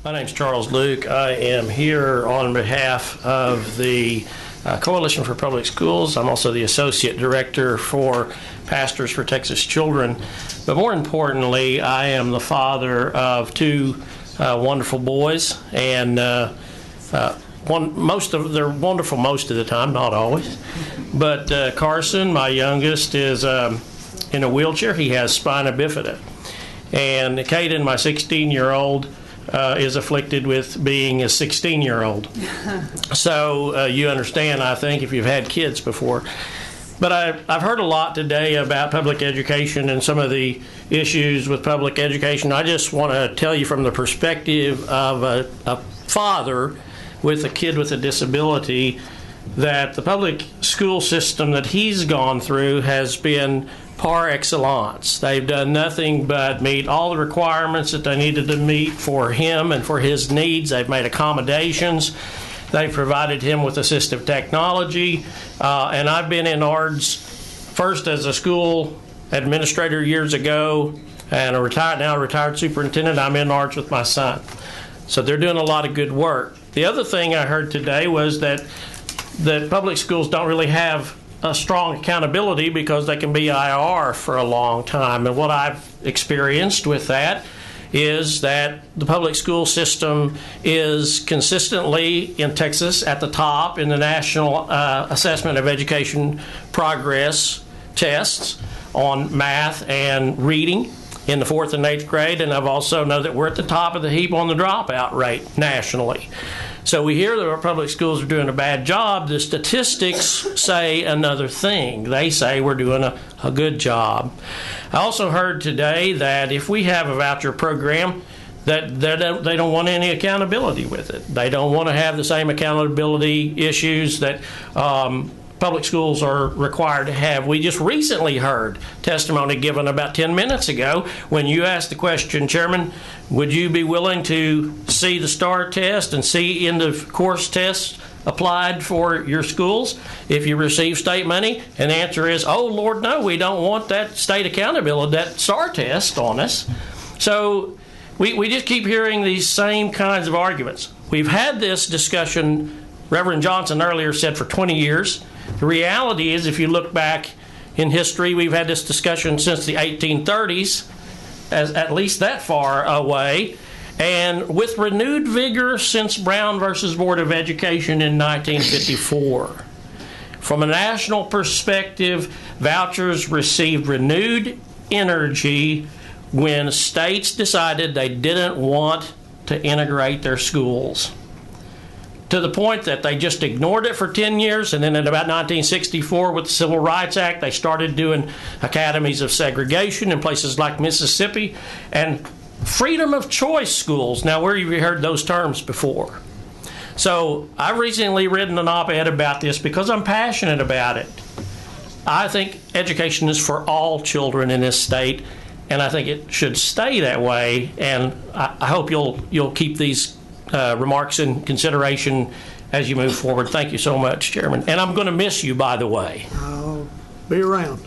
My name's Charles Luke. I am here on behalf of the Coalition for Public Schools. I'm also the Associate Director for Pastors for Texas Children. But more importantly, I am the father of two wonderful boys, and they're wonderful most of the time, not always. But Carson, my youngest, is in a wheelchair. He has spina bifida. And Caden, my 16-year-old, is afflicted with being a 16-year-old. So you understand, I think, if you've had kids before. But I've heard a lot today about public education and some of the issues with public education. I just want to tell you from the perspective of a father with a kid with a disability that the public school system that he's gone through has been par excellence. They've done nothing but meet all the requirements that they needed to meet for him and for his needs. They've made accommodations. They've provided him with assistive technology. And I've been in ARDS first as a school administrator years ago and a retired superintendent. I'm in ARDS with my son. So they're doing a lot of good work. The other thing I heard today was that public schools don't really have a strong accountability because they can be IR for a long time. And what I've experienced with that is that the public school system is consistently in Texas at the top in the National Assessment of Education Progress tests on math and reading in the 4th and 8th grade. And I've also know that we're at the top of the heap on the dropout rate nationally. So we hear that our public schools are doing a bad job. The statistics say another thing. They say we're doing a good job. I also heard today that if we have a voucher program, that they don't want any accountability with it. They don't want to have the same accountability issues that public schools are required to have. We just recently heard testimony given about 10 minutes ago when you asked the question, Chairman, would you be willing to see the STAR test and see end of course tests applied for your schools if you receive state money? And the answer is, oh, Lord, no, we don't want that state accountability, that STAR test on us. So we just keep hearing these same kinds of arguments. We've had this discussion, Reverend Johnson earlier said, for 20 years. The reality is, if you look back in history, we've had this discussion since the 1830s, as at least that far away, and with renewed vigor since Brown versus Board of Education in 1954. From a national perspective, vouchers received renewed energy when states decided they didn't want to integrate their schools, to the point that they just ignored it for 10 years, and then in about 1964 with the Civil Rights Act, they started doing academies of segregation in places like Mississippi, and freedom of choice schools. Now, where have you heard those terms before? So I've recently written an op-ed about this because I'm passionate about it. I think education is for all children in this state, and I think it should stay that way, and I hope you'll keep these remarks in consideration as you move forward. Thank you so much, Chairman. And I'm going to miss you, by the way. I'll be around.